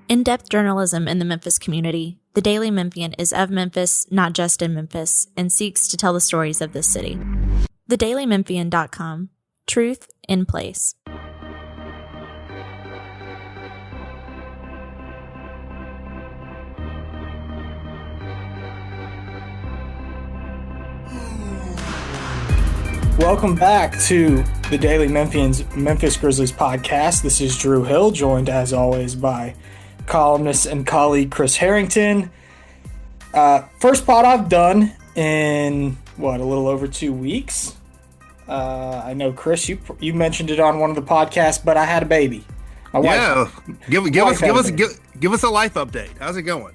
In-depth journalism in the Memphis community, the Daily Memphian is of Memphis, not just in Memphis, and seeks to tell the stories of this city. TheDailyMemphian.com. Truth in place. Welcome back to the Daily Memphian's Memphis Grizzlies podcast. This is Drew Hill, joined as always by columnist and colleague Chris Herrington. First pod I've done in, a little over 2 weeks. I know, Chris, you mentioned it on one of the podcasts, but I had a baby. Give us a life update. How's it going?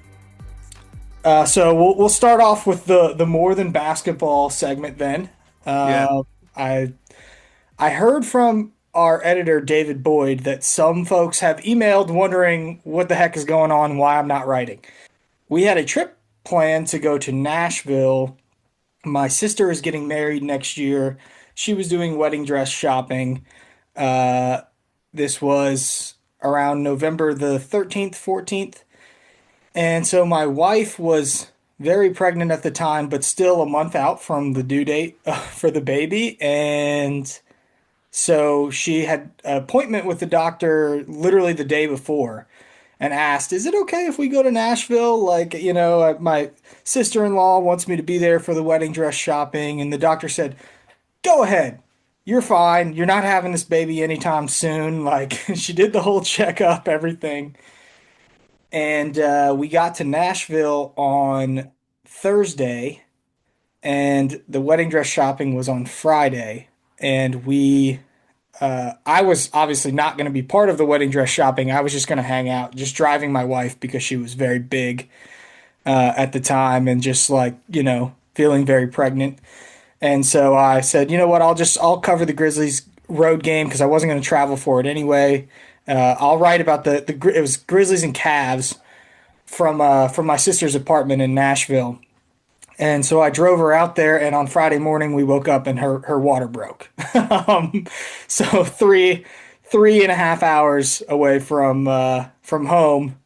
So we'll start off with the more than basketball segment then. I heard from our editor David Boyd that some folks have emailed wondering what the heck is going on and why I'm not writing. We had a trip planned to go to Nashville. My sister is getting married next year. She was doing wedding dress shopping. This was around November the 13th, 14th. And so my wife was very pregnant at the time, but still a month out from the due date for the baby. And so she had an appointment with the doctor literally the day before and asked, is it okay if we go to Nashville? My sister-in-law wants me to be there for the wedding dress shopping. And the doctor said, go ahead. You're fine. You're not having this baby anytime soon. She did the whole checkup, everything. And we got to Nashville on Thursday, and the wedding dress shopping was on Friday. And I was obviously not going to be part of the wedding dress shopping. I was just going to hang out, just driving my wife because she was very big at the time and just feeling very pregnant. And so I said, you know what, I'll cover the Grizzlies road game because I wasn't going to travel for it anyway. I'll write about it was Grizzlies and Cavs from my sister's apartment in Nashville. And so I drove her out there, and on Friday morning we woke up and her water broke. So 3.5 hours away from home,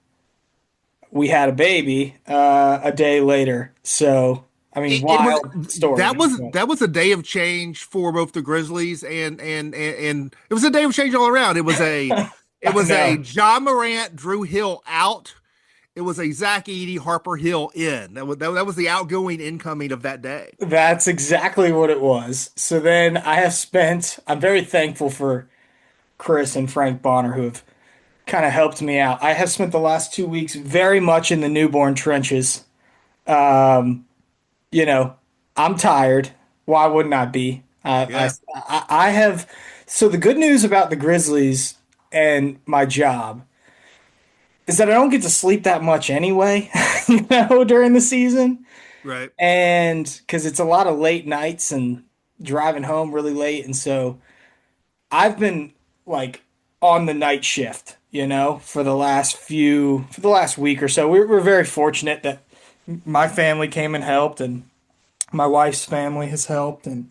we had a baby a day later. So wild story. That was a day of change for both the Grizzlies and it was a day of change all around. It was a John Morant, Drew Hill out. It was a Zach Edey, Harper Hill in. That was the outgoing incoming of that day. That's exactly what it was. So then I'm very thankful for Chris and Frank Bonner, who have kind of helped me out. I have spent the last 2 weeks very much in the newborn trenches. I'm tired. Why wouldn't I be? I have. So the good news about the Grizzlies and my job is that I don't get to sleep that much anyway, during the season. Right. And because it's a lot of late nights and driving home really late. And so I've been on the night shift, for the last week or so. We're very fortunate that my family came and helped, and my wife's family has helped. And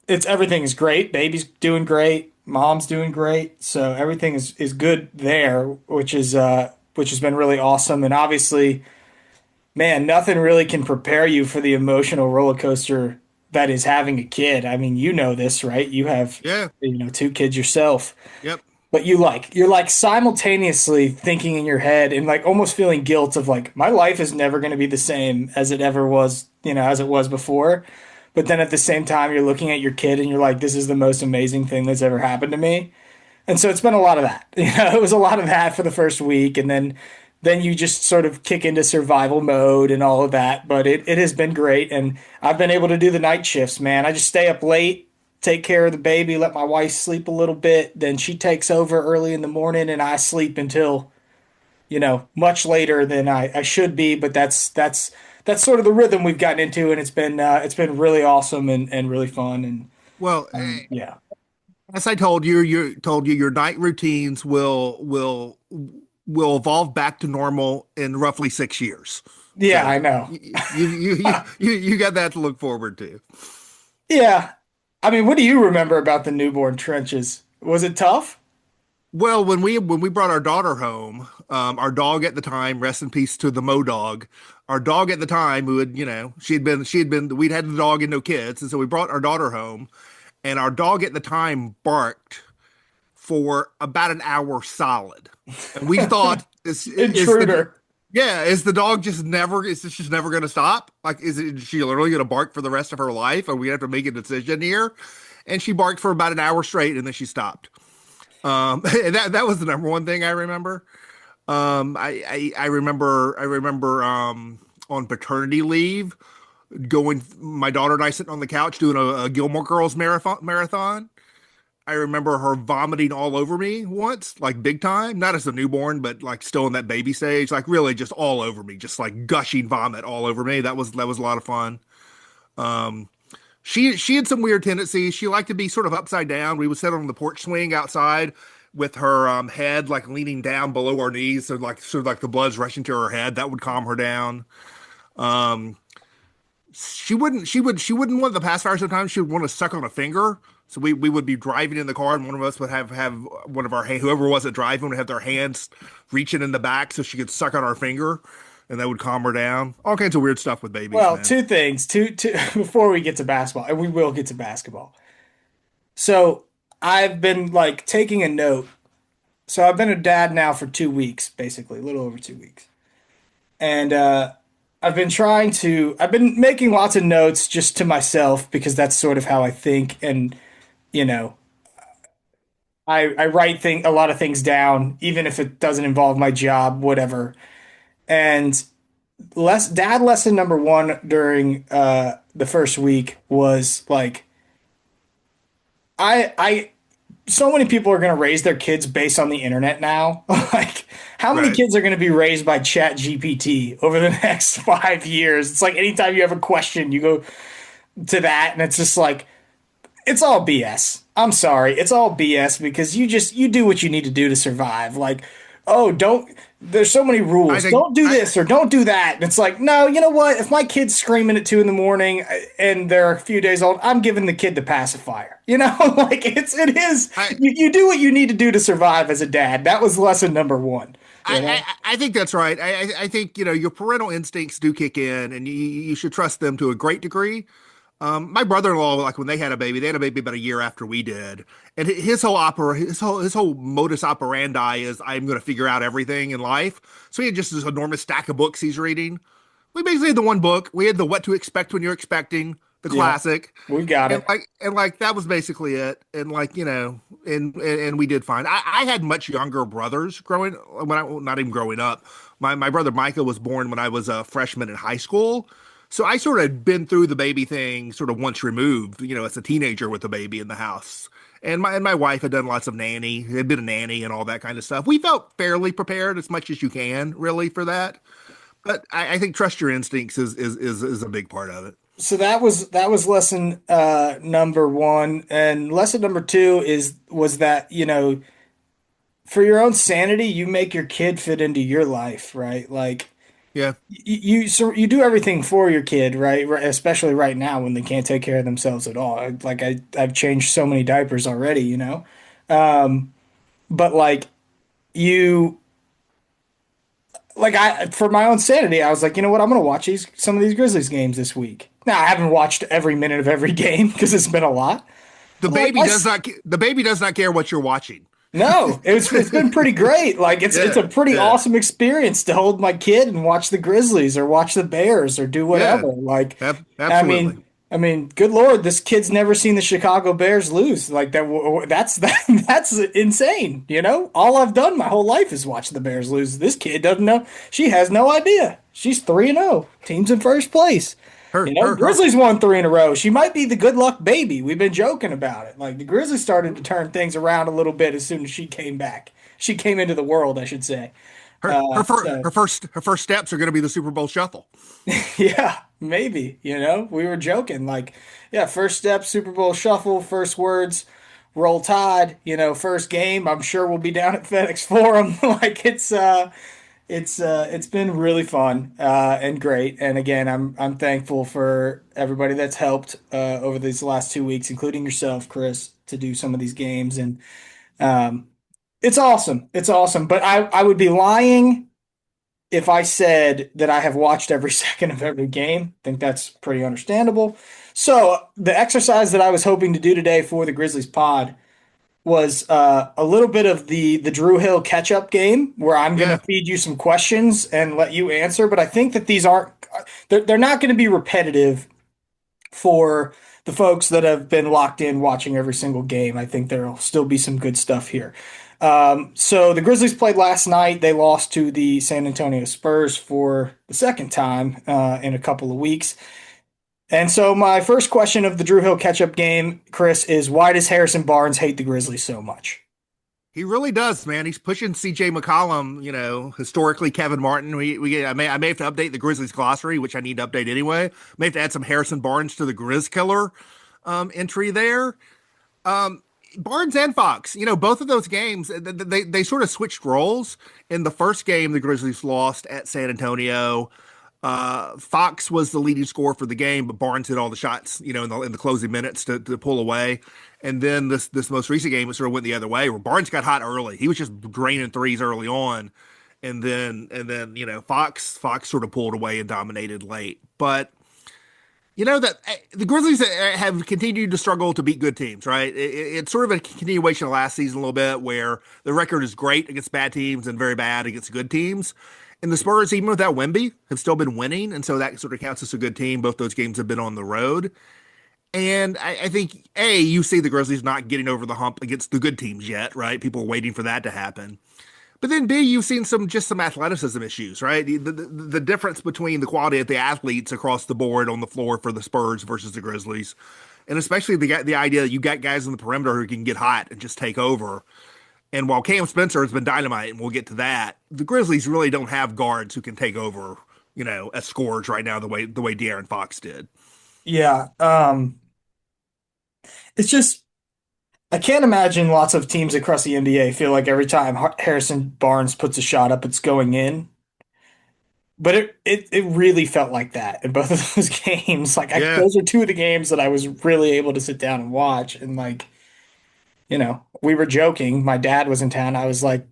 everything is great. Baby's doing great. Mom's doing great, so everything is good there, which has been really awesome. And obviously, man, nothing really can prepare you for the emotional roller coaster that is having a kid. I mean, you know this, right? You have 2 kids yourself. Yep. But you're simultaneously thinking in your head and almost feeling guilt of my life is never going to be the same as it ever was, as it was before. But then at the same time, you're looking at your kid and you're like, this is the most amazing thing that's ever happened to me. And so it's been a lot of that. It was a lot of that for the first week. And then you just sort of kick into survival mode and all of that. But it has been great. And I've been able to do the night shifts, man. I just stay up late, take care of the baby, let my wife sleep a little bit. Then she takes over early in the morning and I sleep until, much later than I should be. But that's sort of the rhythm we've gotten into, and it's been really awesome and really fun. And as I told you, your night routines will evolve back to normal in roughly 6 years. Yeah, so I know. You got that to look forward to. Yeah, I mean, what do you remember about the newborn trenches? Was it tough? Well, when we brought our daughter home, our dog at the time, rest in peace to the Mo dog, our dog at the time, who had, we'd had the dog and no kids, and so we brought our daughter home, and our dog at the time barked for about an hour solid, and we thought, Intruder. is the dog just never, is this just never going to stop? Like, is she literally going to bark for the rest of her life? Or we have to make a decision here? And she barked for about an hour straight, and then she stopped. And that was the number one thing I remember. I remember on paternity leave going, my daughter and I sitting on the couch doing a Gilmore Girls marathon. I remember her vomiting all over me once, like big time, not as a newborn, but like still in that baby stage, like really just all over me, just like gushing vomit all over me. That was a lot of fun. Um, she had some weird tendencies. She liked to be sort of upside down. We would sit on the porch swing outside with her head like leaning down below our knees, so like sort of like the blood's rushing to her head. That would calm her down. Um, she wouldn't want the pacifier sometimes. She would want to suck on a finger. So we would be driving in the car, and one of us would have one of our whoever wasn't driving would have their hands reaching in the back so she could suck on our finger, and that would calm her down. All kinds of weird stuff with babies. Well, Man. two things. Two before we get to basketball, and we will get to basketball. So I've been like taking a note. So I've been a dad now for 2 weeks, basically, a little over 2 weeks. And I've been making lots of notes just to myself because that's sort of how I think. And, you know, I write a lot of things down, even if it doesn't involve my job, whatever. And dad lesson number one during the first week was like, I so many people are going to raise their kids based on the internet now. Like, how many Right. kids are going to be raised by Chat GPT over the next 5 years? It's like anytime you have a question, you go to that, and it's just like, it's all BS. I'm sorry. It's all BS because you do what you need to do to survive. Like, oh, there's so many I rules. think Don't do I this or don't do that. And it's like, no, you know what? If my kid's screaming at 2 in the morning and they're a few days old, I'm giving the kid the pacifier. You know, like it is, I you do what you need to do to survive as a dad. That was lesson number one, you know? I think that's right. I think your parental instincts do kick in, and you should trust them to a great degree. My brother-in-law, like when they had a baby about a year after we did, and his whole modus operandi is I'm going to figure out everything in life. So he had just this enormous stack of books he's reading. We basically had the one book. We had the What to Expect When You're Expecting, the Yeah, classic, we got and it. like that was basically it. And like and we did fine. I had much younger brothers not even growing up. My brother Micah was born when I was a freshman in high school. So I sort of had been through the baby thing sort of once removed, as a teenager with a baby in the house. And my wife had done lots of nanny, had been a nanny and all that kind of stuff. We felt fairly prepared as much as you can, really, for that. But I think trust your instincts is a big part of it. So that was lesson number one, and lesson number two was that for your own sanity, you make your kid fit into your life, right? Like Yeah. you do everything for your kid, right? Especially right now when they can't take care of themselves at all. I've changed so many diapers already. But like you I for my own sanity, I was like, you know what? I'm gonna watch some of these Grizzlies games this week. Now I haven't watched every minute of every game because it's been a lot. The But like baby does not the baby does not care what you're watching. no, it's been pretty great. Like it's Yeah. a pretty Yeah. awesome experience to hold my kid and watch the Grizzlies or watch the Bears or do Yeah. whatever. Like I Absolutely. mean, good Lord, this kid's never seen the Chicago Bears lose. Like that's insane. All I've done my whole life is watch the Bears lose. This kid doesn't know. She has no idea. She's 3-0. Team's in first place. Her her her Grizzlies won three in a row. She might be the good luck baby. We've been joking about it. Like the Grizzlies started to turn things around a little bit as soon as she came back. She came into the world, I should say. her her, fir- So her first steps are going to be the Super Bowl shuffle. yeah, maybe. We were joking. Like, yeah, first step, Super Bowl shuffle, first words, roll tide. First game. I'm sure we'll be down at FedEx Forum. Like it's been really fun and great. And again, I'm thankful for everybody that's helped over these last 2 weeks, including yourself, Chris, to do some of these games. And um, It's awesome. It's awesome. But I would be lying if I said that I have watched every second of every game. I think that's pretty understandable. So the exercise that I was hoping to do today for the Grizzlies pod was a little bit of the Drew Hill catch-up game where I'm going to Yeah. feed you some questions and let you answer. But I think that these aren't they're not going to be repetitive for the folks that have been locked in watching every single game. I think there'll still be some good stuff here. So the Grizzlies played last night. They lost to the San Antonio Spurs for the second time in a couple of weeks. And so my first question of the Drew Hill catch-up game, Chris, is why does Harrison Barnes hate the Grizzlies so much? He really does, man. He's pushing CJ McCollum, historically Kevin Martin. I may have to update the Grizzlies glossary, which I need to update anyway. May have to add some Harrison Barnes to the Grizz Killer entry there. Barnes and Fox, both of those games, they sort of switched roles. In the first game, the Grizzlies lost at San Antonio. Fox was the leading scorer for the game, but Barnes hit all the shots, in the closing minutes to pull away. And then this most recent game, it sort of went the other way, where Barnes got hot early. He was just draining threes early on, and then Fox sort of pulled away and dominated late. But that the Grizzlies have continued to struggle to beat good teams, right? It's sort of a continuation of last season a little bit, where the record is great against bad teams and very bad against good teams. And the Spurs, even without Wemby, have still been winning, and so that sort of counts as a good team. Both those games have been on the road. And I think, A, you see the Grizzlies not getting over the hump against the good teams yet, right? People are waiting for that to happen. But then, B, you've seen some athleticism issues, right? The difference between the quality of the athletes across the board on the floor for the Spurs versus the Grizzlies, and especially the idea that you got guys on the perimeter who can get hot and just take over. And while Cam Spencer has been dynamite, and we'll get to that, the Grizzlies really don't have guards who can take over, as scorers right now the way De'Aaron Fox did. Yeah. It's just I can't imagine lots of teams across the NBA feel like every time Harrison Barnes puts a shot up, it's going in. But it really felt like that in both of those games. Yeah. Those are two of the games that I was really able to sit down and watch. And we were joking. My dad was like,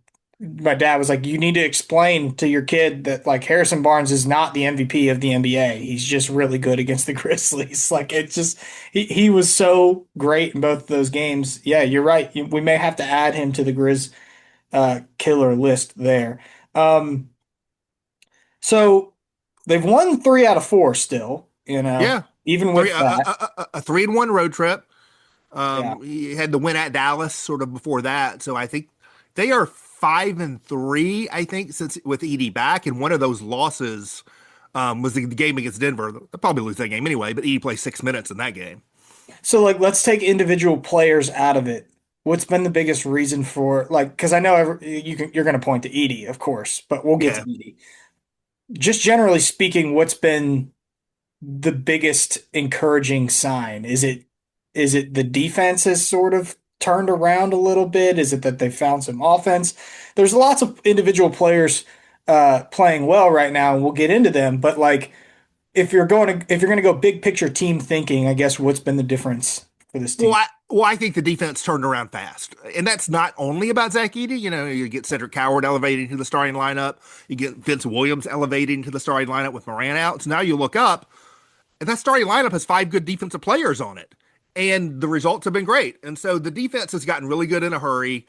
you need to explain to your kid that like Harrison Barnes is not the MVP of the NBA. He's just really good against the Grizzlies. He was so great in both of those games. Yeah, you're right. We may have to add him to the Grizz killer list there. So they've won 3 out of 4 still, Yeah. even with that. A 3-1 road trip. Yeah. He had the win at Dallas sort of before that. So I think they are 5-3, I think, since with Edey back. And one of those losses was the game against Denver. They'll probably lose that game anyway, but Edey played 6 minutes in that game. So let's take individual players out of it. What's been the biggest reason for because I know you're going to point to Edey, of course, but we'll get to Edey. Just generally speaking, what's been the biggest encouraging sign? Is it the defense has sort of turned around a little bit? Is it that they found some offense? There's lots of individual players playing well right now, and we'll get into them. But if you're going to go big picture team thinking, I guess what's been the difference for this team? I think the defense turned around fast. And that's not only about Zach Edey. You get Cedric Coward elevating to the starting lineup. You get Vince Williams elevating to the starting lineup with Moran out. So now you look up, and that starting lineup has 5 good defensive players on it. And the results have been great. And so the defense has gotten really good in a hurry.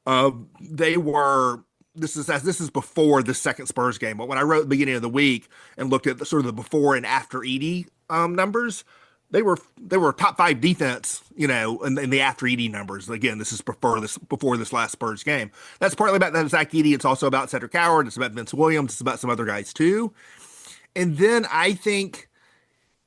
This is before the second Spurs game. But when I wrote at the beginning of the week and looked at the sort of the before and after Edey numbers, they were top 5 defense, in the after Edey numbers. Again, this is before this last Spurs game. That's partly about that Zach Edey. It's also about Cedric Coward. It's about Vince Williams. It's about some other guys too. And then I think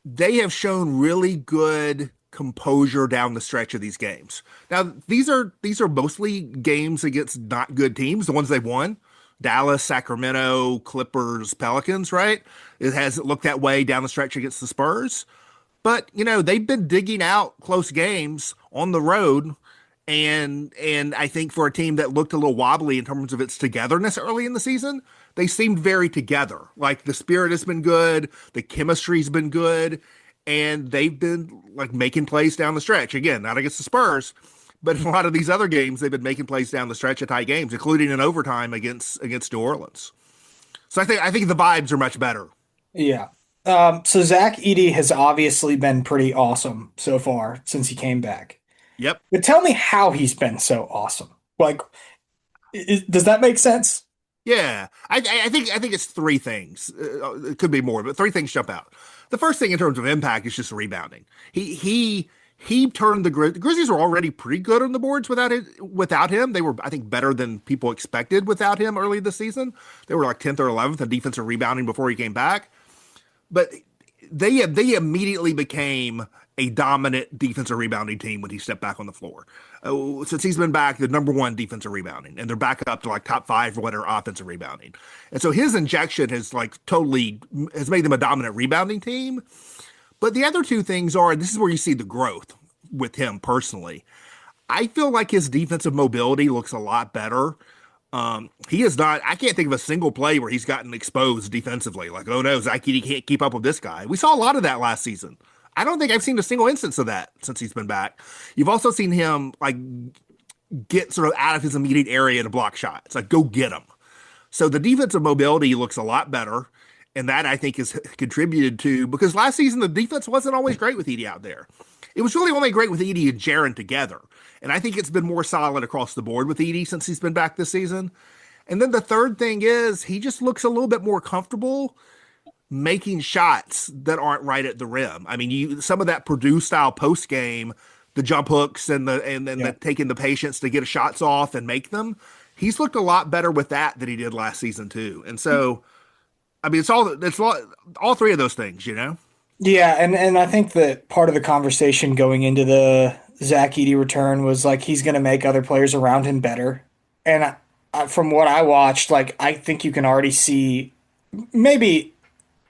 they have shown really good composure down the stretch of these games. Now, these are mostly games against not good teams, the ones they've won. Dallas, Sacramento, Clippers, Pelicans, right? It hasn't looked that way down the stretch against the Spurs. But, they've been digging out close games on the road. And I think for a team that looked a little wobbly in terms of its togetherness early in the season, they seemed very together. Like the spirit has been good. The chemistry's been good. And they've been making plays down the stretch. Again, not against the Spurs, But in a lot of these other games, they've been making plays down the stretch of tight games, including in overtime against New Orleans. So I think the vibes are much better. Yeah. So Zach Edey has obviously been pretty awesome so far since he came back. Yep. But tell me how he's been so awesome. Like, does that make sense? Yeah, I think it's three things. It could be more, but three things jump out. The first thing in terms of impact is just rebounding. He turned the Grizzlies were already pretty good on the boards without him. They were, I think, better than people expected without him early this season. They were like 10th or 11th in defensive rebounding before he came back. But they immediately became a dominant defensive rebounding team when he stepped back on the floor. Since he's been back, the number one defensive rebounding, and they're back up to like top 5 or whatever offensive rebounding. And so his injection has made them a dominant rebounding team. But the other two things are, and this is where you see the growth with him personally. I feel like his defensive mobility looks a lot better. He is not, I can't think of a single play where he's gotten exposed defensively. Like, oh no, Zach Edey can't keep up with this guy. We saw a lot of that last season. I don't think I've seen a single instance of that since he's been back. You've also seen him like get sort of out of his immediate area to block shots. Like, go get him. So the defensive mobility looks a lot better. And that, I think, is contributed to, because last season the defense wasn't always great with Edey out there. It was really only great with Edey and Jaren together. And I think it's been more solid across the board with Edey since he's been back this season. And then the third thing is he just looks a little bit more comfortable making shots that aren't right at the rim. I mean, some of that Purdue style post game, the jump hooks and the taking the patience to get shots off and make them. He's looked a lot better with that than he did last season too. And so, I mean, it's all three of those things, you know? Yeah, and I think that part of the conversation going into the Zach Edey return was like he's going to make other players around him better. And from what I watched, like I think you can already see, maybe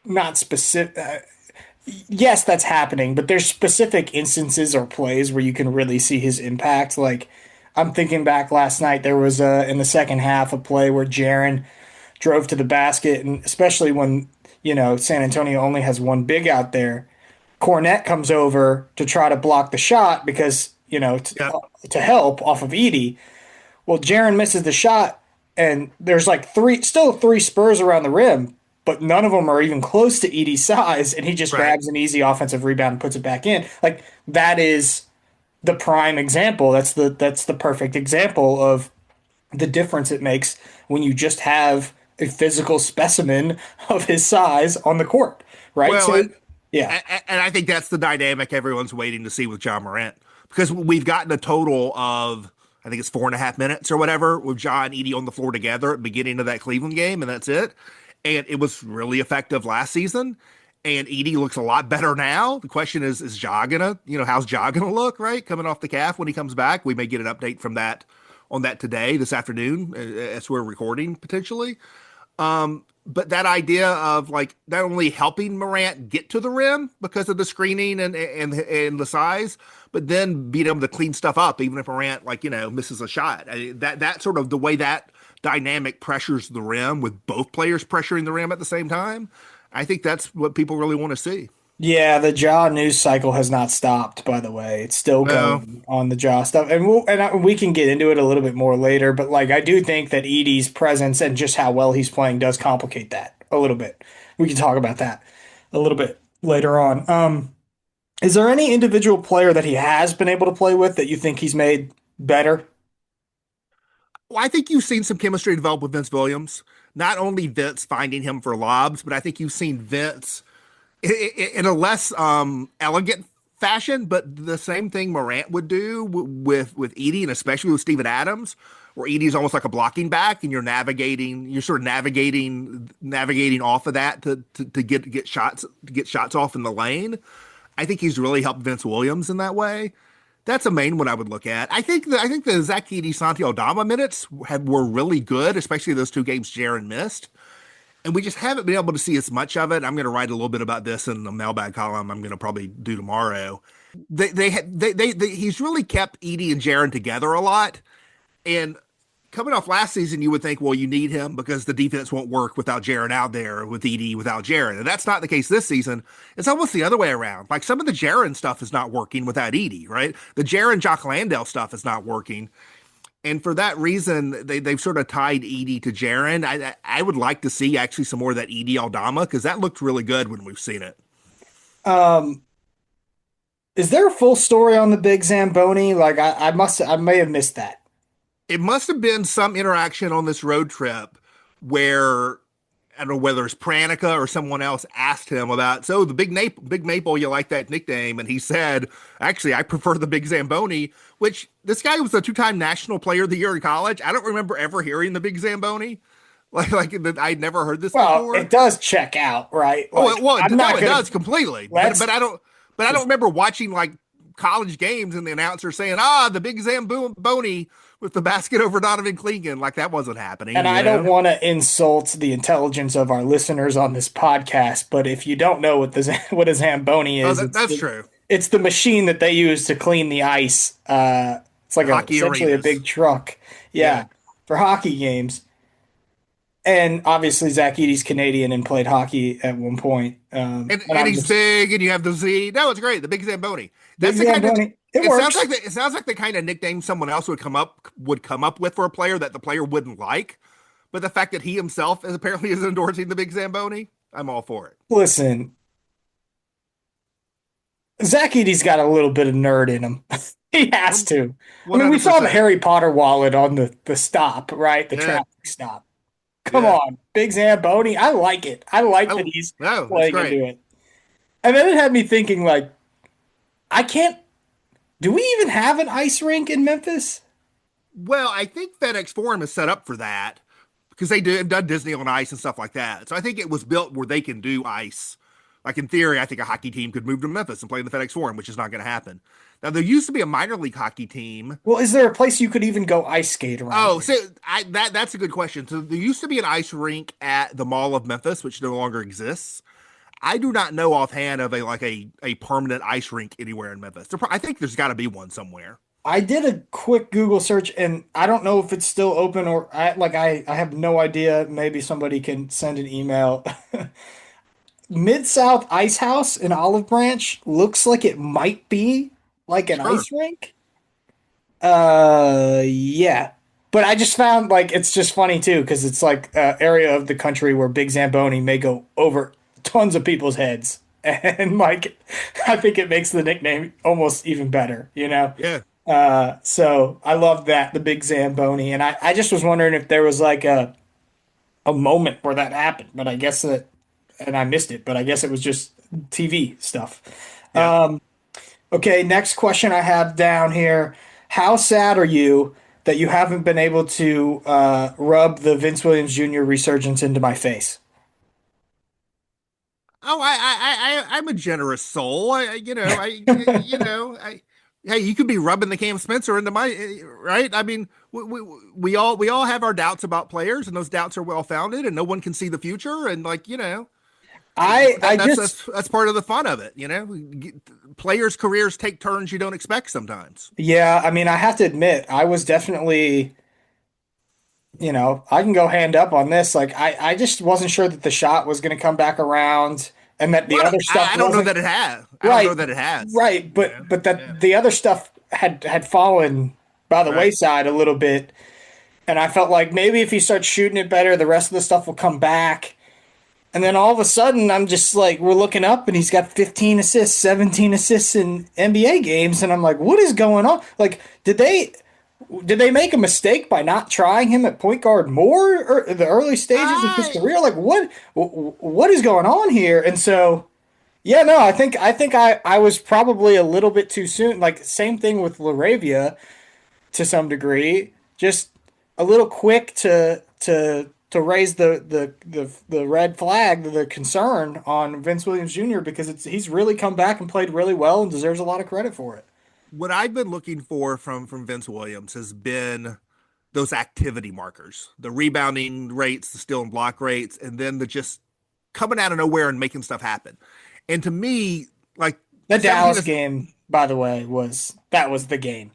not specific. Yes, that's happening, but there's specific instances or plays where you can really see his impact. Like I'm thinking back last night, there was in the second half a play where Jaren drove to the basket, and especially when San Antonio only has one big out there, Cornette comes over to try to block the shot because to help off of Edey. Well, Jaren misses the shot, and there's like three Spurs around the rim, but none of them are even close to Edey's size, and he just grabs an easy offensive rebound and puts it back in. Like that is the prime example. That's the perfect example of the difference it makes when you just have a physical specimen of his size on the court, right? Well, so, yeah. And I think that's the dynamic everyone's waiting to see with Ja Morant, because we've gotten a total of, I think it's 4.5 minutes or whatever with Ja and Edey on the floor together at the beginning of that Cleveland game, and that's it. And it was really effective last season. And Edey looks a lot better now. The question is Ja gonna, how's Ja gonna look, right? Coming off the calf when he comes back. We may get an update from that on that today, this afternoon, as we're recording potentially. But that idea of like not only helping Morant get to the rim because of the screening and the size, but then being able to clean stuff up, even if Morant misses a shot. That sort of the way that dynamic pressures the rim with both players pressuring the rim at the same time. I think that's what people really want to see. Yeah, the Ja news cycle has not stopped, by the way. It's still going on the Ja stuff. And we can get into it a little bit more later, but like I do think that Edey's presence and just how well he's playing does complicate that a little bit. We can talk about that a little bit later on. Is there any individual player that he has been able to play with that you think he's made better? Well, I think you've seen some chemistry develop with Vince Williams. Not only Vince finding him for lobs, but I think you've seen Vince in a less elegant fashion, but the same thing Morant would do with Edey, and especially with Steven Adams, where Edey's almost like a blocking back, and you're sort of navigating off of that to get shots off in the lane. I think he's really helped Vince Williams in that way. That's a main one I would look at. I think the Zach Edey Santi Aldama minutes were really good, especially those 2 games Jaren missed. And we just haven't been able to see as much of it. I'm going to write a little bit about this in the mailbag column I'm going to probably do tomorrow. He's really kept Edey and Jaren together a lot. And coming off last season, you would think, well, you need him because the defense won't work without Jaren out there, with Edey without Jaren. And that's not the case this season. It's almost the other way around. Like some of the Jaren stuff is not working without Edey, right? The Jaren Jock Landale stuff is not working. And for that reason, they've sort of tied Edey to Jaren. I would like to see actually some more of that Edey Aldama because that looked really good when we've seen it. Is there a full story on the Big Zamboni? Like I may have missed that. It must have been some interaction on this road trip where I don't know whether it's Pranica or someone else asked him about, so the Big Maple, you like that nickname? And he said, actually, I prefer the Big Zamboni, which this guy was a 2-time National Player of the Year in college. I don't remember ever hearing the Big Zamboni. Like I'd never heard this before. It does check out, right? Like, it does completely. But I don't remember watching like college games and the announcer saying, the Big Zamboni with the basket over Donovan Clegan. Like that wasn't happening. And I don't want to insult the intelligence of our listeners on this podcast, but if you don't know what a Zamboni is, that's true. It's the machine that they use to clean the ice. It's like essentially a big truck. Yeah, for hockey games. And obviously Zach Edey's Canadian and played hockey at one point. And he's big, and you have the Z. No, it's great. The Big Zamboni. That's the Zamboni. Kind of. It sounds like the kind of nickname someone else would come up with for a player that the player wouldn't like. But the fact that he himself apparently is endorsing the Big Zamboni, I'm all for it. Listen, Zach Edey's got a little bit of nerd in him. He has to. 100%. I mean, we saw the Harry Potter wallet on the stop, right? The traffic stop. Come on, Big Zamboni. I like it. I like that he's playing into it. And then it had me thinking, like, do we even have an ice rink in Memphis? Well, I think FedEx Forum is set up for that because they've done Disney on Ice and stuff like that. So I think it was built where they can do ice. Like in theory, I think a hockey team could move to Memphis and play in the FedEx Forum, which is not going to happen. Now, there used to be a minor league hockey team. Well, is there a place you could even go ice skate around? Oh, so that's a good question. So there used to be an ice rink at the Mall of Memphis, which no longer exists. I do not know offhand of a permanent ice rink anywhere in Memphis. I think there's got to be one somewhere. I did a quick Google search, and I don't know if it's still open or I have no idea. Maybe somebody can send an email. Mid-South Ice House in Olive Branch looks like it might be like an ice rink. Yeah. But I just found it's just funny too, because it's like an area of the country where Big Zamboni may go over tons of people's heads. And I think it makes the nickname almost even better, you know? Yeah. So I love that, the Big Zamboni. And I just was wondering if there was like a moment where that happened, but I guess and I missed it, but I guess it was just TV stuff. Yeah. Okay, next question I have down here. How sad are you that you haven't been able to rub the Vince Williams Jr. resurgence into my face? Oh, I'm a generous soul. Hey, you could be rubbing the Cam Spencer into my, right? I mean, we all have our doubts about players, and those doubts are well founded, and no one can see the future, and that's part of the fun of it, you know. Players' careers take turns you don't expect sometimes. Yeah, I mean, I have to admit, I was definitely, I can go hand up on this. Like, I just wasn't sure that the shot was going to come back around, and that the other stuff. I don't know that it has. I don't know that it has. Right, but the other stuff had fallen by the wayside a little bit, and I felt like maybe if he starts shooting it better, the rest of the stuff will come back. And then all of a sudden, I'm just like, we're looking up, and he's got 15 assists, 17 assists in NBA games, and I'm like, what is going on? Like, did they make a mistake by not trying him at point guard more or the early stages of his career? Like, what is going on here? And so, yeah, no, I think I was probably a little bit too soon. Like, same thing with LaRavia to some degree, just a little quick to raise the red flag, the concern on Vince Williams Jr. because he's really come back and played really well and deserves a lot of credit for it. What I've been looking for from Vince Williams has been those activity markers, the rebounding rates, the steal and block rates, and then the just coming out of nowhere and making stuff happen. And to me, like the Dallas game, by the way, was the game.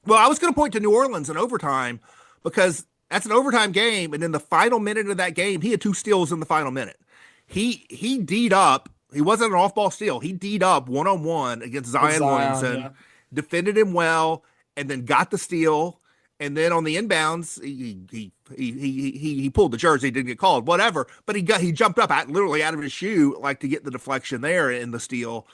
Well, I was going to point to New Orleans in overtime, because that's an overtime game, and in the final minute of that game, he had 2 steals in the final minute. He D'd up. He wasn't an off ball steal. He D'd up 1-on-1 against With Zion Zion, Williamson, yeah. defended him well, and then got the steal. And then on the inbounds, he pulled the jersey, didn't get called, whatever. But he jumped up literally out of his shoe like to get the deflection there in the steal,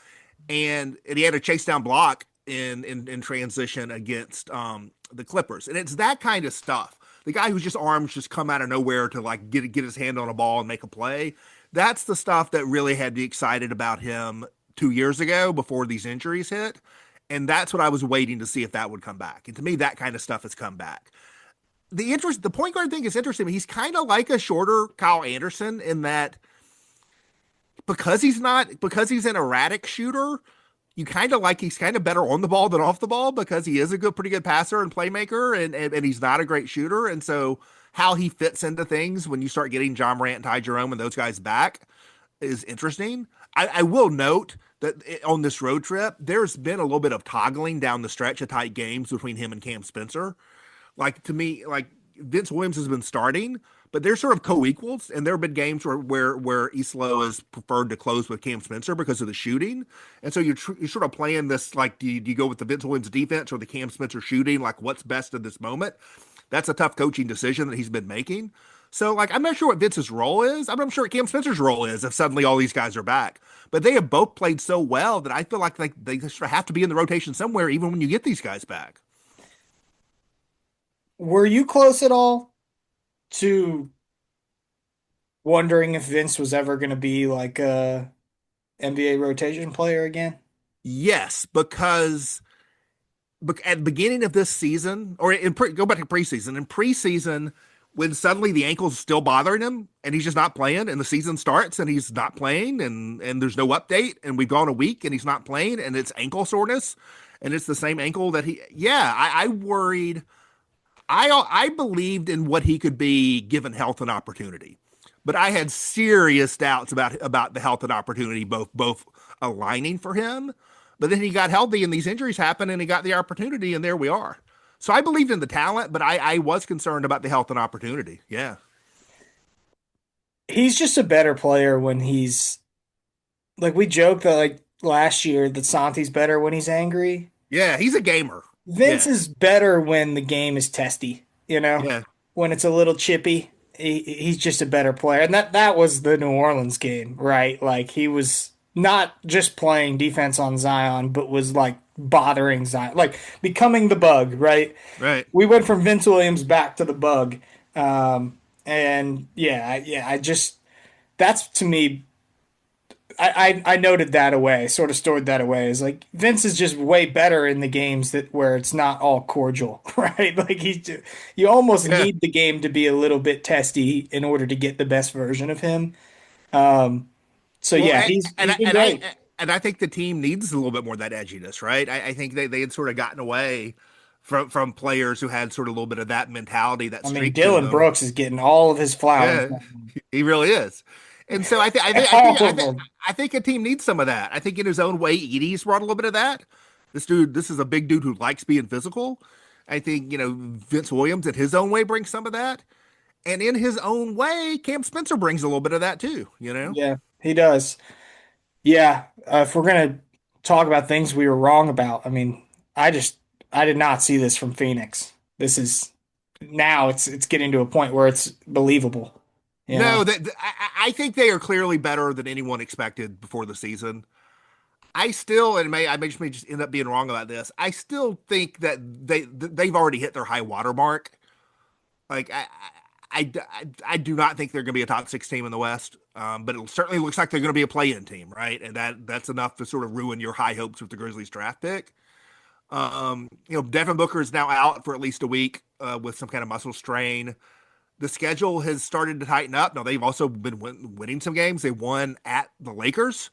and he had a chase down block in transition against the Clippers. And it's that kind of stuff. The guy whose just arms just come out of nowhere to like get his hand on a ball and make a play. That's the stuff that really had me excited about him 2 years ago before these injuries hit. And that's what I was waiting to see if that would come back. And to me, that kind of stuff has come back. The point guard thing is interesting. He's kind of like a shorter Kyle Anderson in that because he's an erratic shooter, you kind of like he's kind of better on the ball than off the ball because he is pretty good passer and playmaker, and he's not a great shooter. And so how he fits into things when you start getting John Morant and Ty Jerome and those guys back is interesting. I will note that on this road trip, there's been a little bit of toggling down the stretch of tight games between him and Cam Spencer. Like to me, like Vince Williams has been starting, but they're sort of co-equals, and there have been games where Islo has preferred to close with Cam Spencer because of the shooting, and so you're sort of playing this like, do you go with the Vince Williams defense or the Cam Spencer shooting? Like, what's best in this moment? That's a tough coaching decision that he's been making. So, like, I'm not sure what Vince's role is. I'm not sure what Cam Spencer's role is if suddenly all these guys are back. But they have both played so well that I feel like they just have to be in the rotation somewhere, even when you get these guys back. Were you close at all to wondering if Vince was ever going to be like a NBA rotation player again? Yes, because at the beginning of this season, or go back to preseason. In preseason, when suddenly the ankle's still bothering him and he's just not playing, and the season starts and he's not playing, and there's no update, and we've gone a week and he's not playing, and it's ankle soreness, and it's the same ankle that I worried. I believed in what he could be given health and opportunity, but I had serious doubts about the health and opportunity both aligning for him. But then he got healthy and these injuries happened and he got the opportunity, and there we are. So I believed in the talent, but I was concerned about the health and opportunity. Yeah. He's just a better player when he's like, we joked that like last year that Santi's better when he's angry. Yeah, he's a gamer. Vince Yeah. is better when the game is testy, Yeah. when it's a little chippy. He's just a better player. And that was the New Orleans game, right? Like he was not just playing defense on Zion, but was like bothering Zion, like becoming the bug, right? Right. We went from Vince Williams back to the bug. And I just, that's to me, I noted that away, sort of stored that away. Is like Vince is just way better in the games that where it's not all cordial, right? Like you almost Yeah. need the game to be a little bit testy in order to get the best version of him. Um, so Well, yeah, he's been great. I think the team needs a little bit more of that edginess, right? I think they had sort of gotten away from players who had sort of a little bit of that mentality, that I mean, streak to Dylan them. Brooks is getting all of his flowers. Yeah, he really is. And so All of them. I think a team needs some of that. I think in his own way, Edey's brought a little bit of that. This is a big dude who likes being physical. I think, Vince Williams in his own way brings some of that. And in his own way, Cam Spencer brings a little bit of that too. Yeah, he does. Yeah, if we're gonna talk about things we were wrong about, I mean, I did not see this from Phoenix. This is now it's getting to a point where it's believable. You know, No, I think they are clearly better than anyone expected before the season. I still, and I may just end up being wrong about this. I still think that they've already hit their high water mark. Like I do not think they're going to be a top 6 team in the West, but it certainly looks like they're going to be a play-in team, right? And that's enough to sort of ruin your high hopes with the Grizzlies draft pick. Devin Booker is now out for at least a week with some kind of muscle strain. The schedule has started to tighten up. Now they've also been winning some games. They won at the Lakers.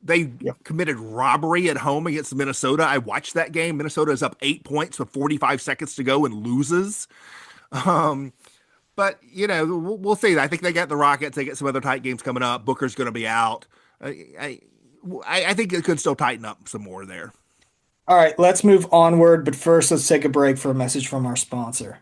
They committed robbery at home against Minnesota. I watched that game. Minnesota is up 8 points with 45 seconds to go and loses. But we'll see. I think they got the Rockets. They get some other tight games coming up. Booker's going to be out. I think it could still tighten up some more there. all right, let's move onward, but first let's take a break for a message from our sponsor.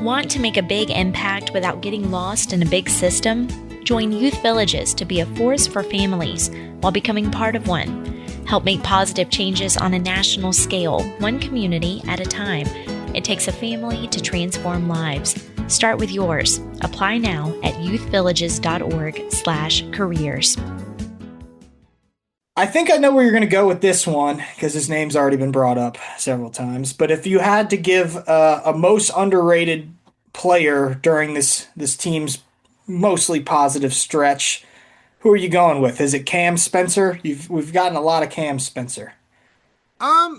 Want to make a big impact without getting lost in a big system? Join youth villages to be a force for families while becoming part of one. Help make positive changes on a national scale, one community at a time. It takes a family to transform lives. Start with yours. Apply now at youthvillages.org/careers. I think I know where you're going to go with this one because his name's already been brought up several times. But if you had to give a most underrated player during this team's mostly positive stretch, who are you going with? Is it Cam Spencer? We've gotten a lot of Cam Spencer. I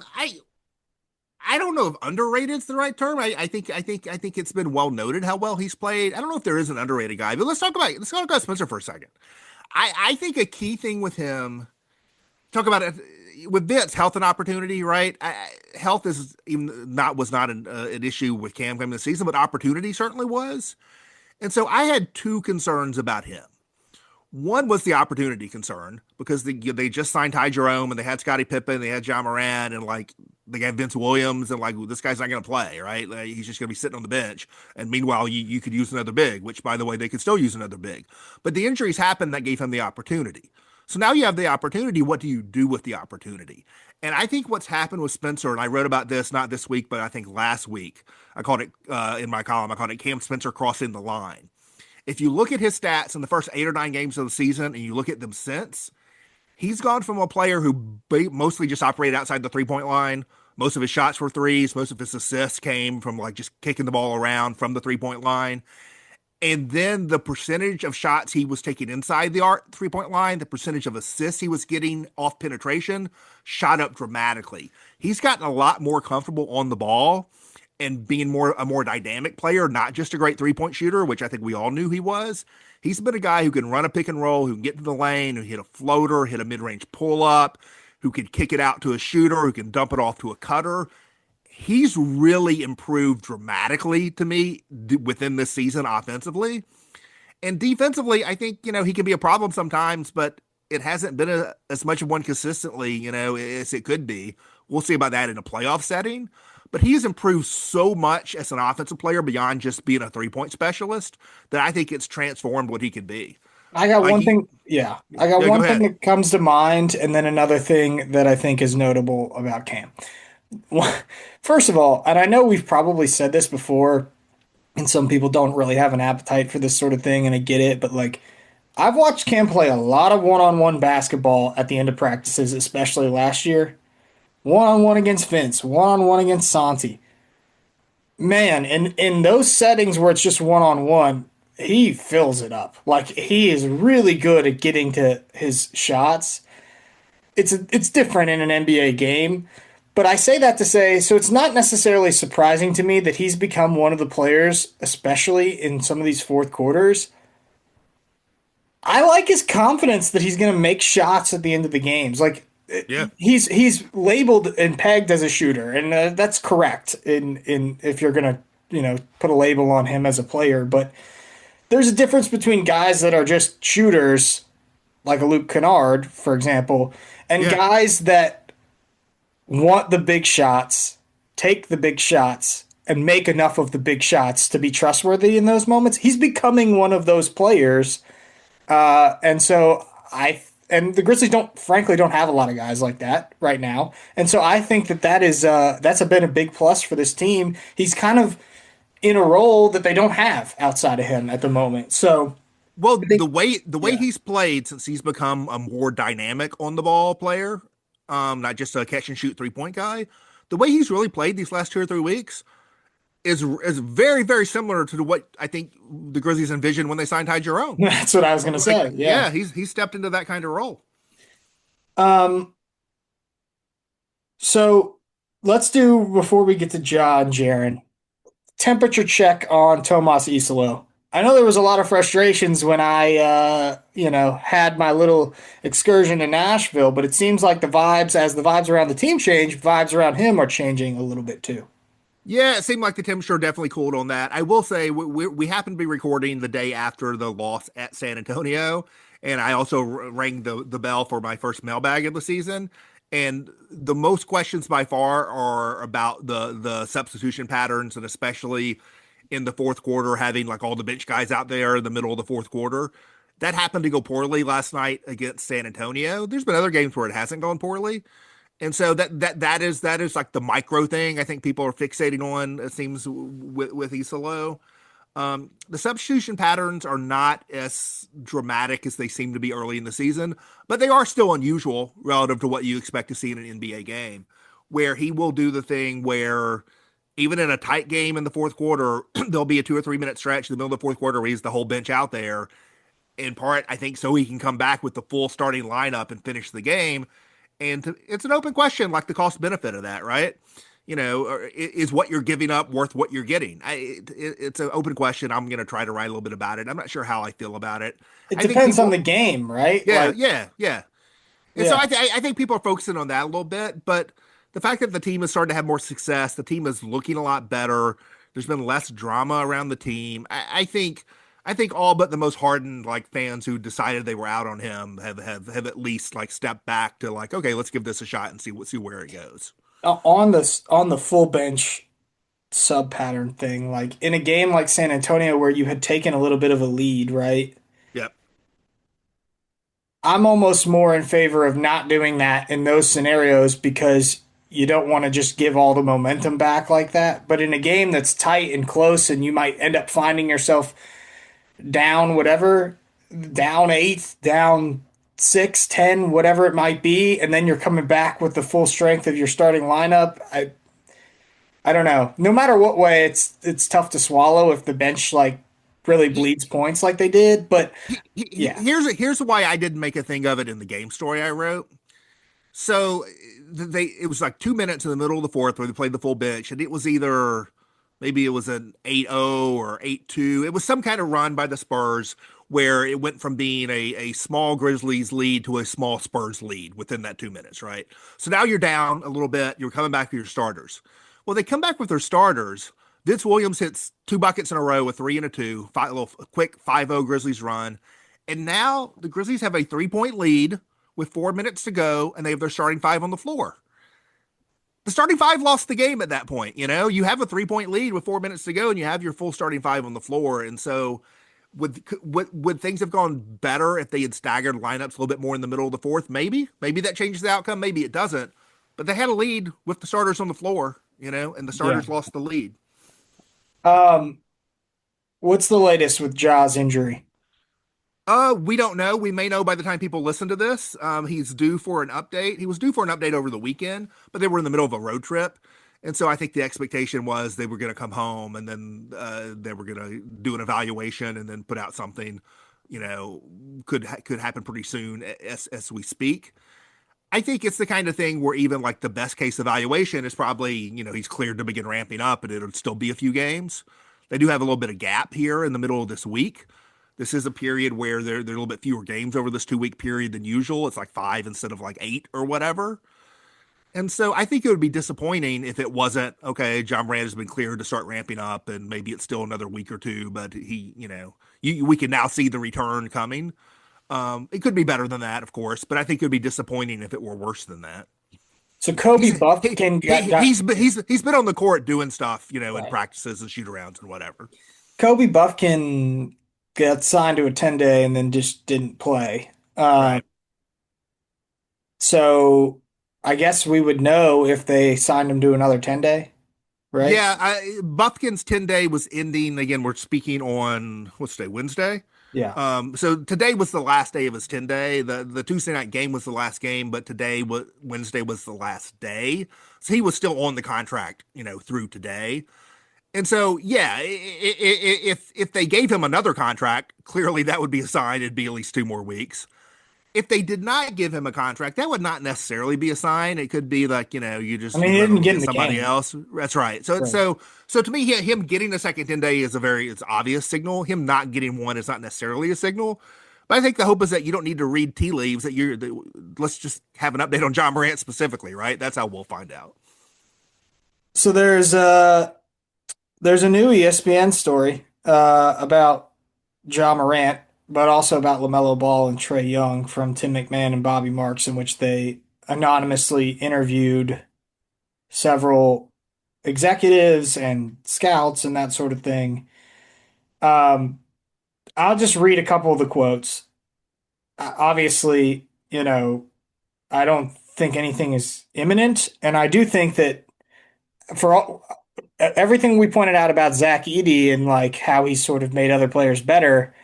don't know if underrated is the right term. I think it's been well noted how well he's played. I don't know if there is an underrated guy, but let's talk about Spencer for a second. I think a key thing with him, talk about it with Vince, health and opportunity, right? Health was not an issue with Cam coming this season, but opportunity certainly was. And so I had two concerns about him. One was the opportunity concern because they just signed Ty Jerome and they had Scottie Pippen, they had John Moran, and like they had Vince Williams, and like this guy's not going to play, right? Like, he's just going to be sitting on the bench. And meanwhile, you could use another big, which by the way, they could still use another big. But the injuries happened that gave him the opportunity. So now you have the opportunity. What do you do with the opportunity? And I think what's happened with Spencer, and I wrote about this not this week, but I think last week, I called it in my column, I called it Cam Spencer crossing the line. If you look at his stats in the first 8 or 9 games of the season and you look at them since, he's gone from a player who mostly just operated outside the three-point line. Most of his shots were threes. Most of his assists came from like just kicking the ball around from the three-point line. And then the percentage of shots he was taking inside the three-point line, the percentage of assists he was getting off penetration shot up dramatically. He's gotten a lot more comfortable on the ball and being a more dynamic player, not just a great three-point shooter, which I think we all knew he was. He's been a guy who can run a pick and roll, who can get to the lane, who hit a floater, hit a mid-range pull-up, who can kick it out to a shooter, who can dump it off to a cutter. He's really improved dramatically to me within this season offensively. And defensively, I think, he can be a problem sometimes, but it hasn't been as much of one consistently, as it could be. We'll see about that in a playoff setting. But he has improved so much as an offensive player beyond just being a three-point specialist that I think it's transformed what he could be. I got one thing that comes to mind, and then another thing that I think is notable about Cam. First of all, and I know we've probably said this before, and some people don't really have an appetite for this sort of thing, and I get it, but like I've watched Cam play a lot of one-on-one basketball at the end of practices, especially last year. One-on-one against Vince, one-on-one against Santi. Man, in those settings where it's just one-on-one, he fills it up. Like, he is really good at getting to his shots. It's different in an NBA game, but I say that to say, so it's not necessarily surprising to me that he's become one of the players, especially in some of these fourth quarters. I like his confidence that he's going to make shots at the end of the games. Like, yeah, he's labeled and pegged as a shooter, and that's correct. In if you're gonna put a label on him as a player, but there's a difference between guys that are just shooters, like a Luke Kennard, for example, and guys that want the big shots, take the big shots, and make enough of the big shots to be trustworthy in those moments. He's becoming one of those players, and so And the Grizzlies don't have a lot of guys like that right now. And so I think that's been a big plus for this team. He's kind of in a role that they don't have outside of him at the moment. So, the way he's played since he's become a more dynamic on the ball player, not just a catch and shoot 3-point guy, the way he's really played these last 2 or 3 weeks is very, very similar to what I think the Grizzlies envisioned when they signed Ty Jerome. That's what I was going to say. Yeah, he's stepped into that kind of role. So let's do, before we get to Ja and Jaren, temperature check on Tomas Isolo. I know there was a lot of frustrations when I, had my little excursion to Nashville, but it seems like as the vibes around the team change, vibes around him are changing a little bit too. Yeah, it seemed like the temperature definitely cooled on that. I will say we happen to be recording the day after the loss at San Antonio, and I also rang the bell for my first mailbag of the season. And the most questions by far are about the substitution patterns, and especially in the fourth quarter, having like all the bench guys out there in the middle of the fourth quarter. That happened to go poorly last night against San Antonio. There's been other games where it hasn't gone poorly. And so that is like the micro thing I think people are fixating on, it seems, with Isolo. The substitution patterns are not as dramatic as they seem to be early in the season, but they are still unusual relative to what you expect to see in an NBA game, where he will do the thing where even in a tight game in the fourth quarter, there'll be a 2 or 3 minute stretch in the middle of the fourth quarter where he's the whole bench out there. In part, I think, so he can come back with the full starting lineup and finish the game. And it's an open question, like the cost benefit of that, right? Is what you're giving up worth what you're getting? It's an open question. I'm going to try to write a little bit about it. I'm not sure how I feel about it. It depends on the game, right? Yeah, like, yeah. And so I think people are focusing on that a little bit, but the fact that the team is starting to have more success, the team is looking a lot better. There's been less drama around the team. I think all but the most hardened like fans who decided they were out on him have at least like stepped back to like, okay, let's give this a shot and see where it goes. on the full bench sub pattern thing, like in a game like San Antonio where you had taken a little bit of a lead, right? Yep. I'm almost more in favor of not doing that in those scenarios because you don't want to just give all the momentum back like that. But in a game that's tight and close and you might end up finding yourself down whatever, down eight, down six, 10, whatever it might be, and then you're coming back with the full strength of your starting lineup. I don't know. No matter what way, it's tough to swallow if the bench like really bleeds points like they did. But yeah, Here's why I didn't make a thing of it in the game story I wrote. So it was like 2 minutes in the middle of the fourth where they played the full bench, and it was either maybe it was an 8-0 or 8-2. It was some kind of run by the Spurs where it went from being a small Grizzlies lead to a small Spurs lead within that 2 minutes, right? So now you're down a little bit. You're coming back with your starters. Well, they come back with their starters. Vince Williams hits 2 buckets in a row with 3 and a 2, a little quick 5-0 Grizzlies run. And now the Grizzlies have a 3-point lead with 4 minutes to go, and they have their starting five on the floor. The starting five lost the game at that point. You have a 3-point lead with 4 minutes to go, and you have your full starting five on the floor. And so would things have gone better if they had staggered lineups a little bit more in the middle of the fourth? Maybe that changes the outcome. Maybe it doesn't. But they had a lead with the starters on the floor, and the starters lost the lead. What's the latest with Ja's injury? We don't know. We may know by the time people listen to this. He's due for an update. He was due for an update over the weekend, but they were in the middle of a road trip. And so I think the expectation was they were going to come home and then they were going to do an evaluation and then put out something, could happen pretty soon as we speak. I think it's the kind of thing where even like the best case evaluation is probably, he's cleared to begin ramping up and it'll still be a few games. They do have a little bit of gap here in the middle of this week. This is a period where there are a little bit fewer games over this 2-week period than usual. It's like 5 instead of like 8 or whatever. And so I think it would be disappointing if it wasn't, okay, John Morant has been cleared to start ramping up and maybe it's still another week or two, but we can now see the return coming. It could be better than that, of course, but I think it would be disappointing if it were worse than that. So Kobe Buffkin he's been on the court doing stuff, in practices and shoot-arounds and whatever. Kobe Buffkin got signed to a 10-day and then just didn't play. Right. So I guess we would know if they signed him to another 10-day, right? Yeah, Buffkin's 10-day was ending. Again, we're speaking on, what's today, Wednesday? Yeah. So today was the last day of his 10-day. The Tuesday night game was the last game, but Wednesday was the last day. So he was still on the contract, through today. And so, yeah, if they gave him another contract, clearly that would be a sign it'd be at least 2 more weeks. If they did not give him a contract, that would not necessarily be a sign. It could be like, you just he didn't get in the somebody game. else. That's right. So to me, him getting a second 10-day is it's obvious signal. Him not getting one is not necessarily a signal. But I think the hope is that you don't need to read tea leaves. Let's just have an update on John Morant specifically, right? That's how we'll find out. So there's a new ESPN story about Ja Morant, but also about LaMelo Ball and Trae Young from Tim McMahon and Bobby Marks, in which they anonymously interviewed several executives and scouts and that sort of thing. Um, I'll just read a couple of the quotes. Obviously, I don't think anything is imminent, and I do think that for everything we pointed out about Zach Edey and like how he's sort of made other players better,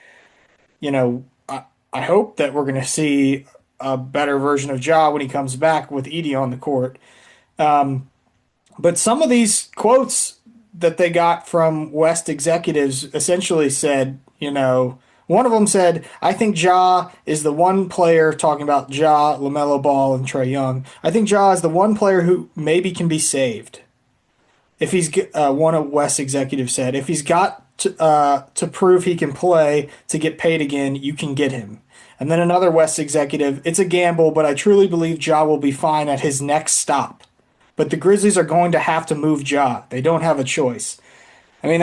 I hope that we're going to see a better version of Ja when he comes back with Edey on the court. Um, but some of these quotes that they got from West executives essentially said, one of them said, I think Ja is the one player, talking about Ja, LaMelo Ball, and Trae Young. I think Ja is the one player who maybe can be saved. If he's one of West executives said, if he's got to prove he can play to get paid again, you can get him. And then another West executive, it's a gamble, but I truly believe Ja will be fine at his next stop. But the Grizzlies are going to have to move Ja. They don't have a choice. I mean,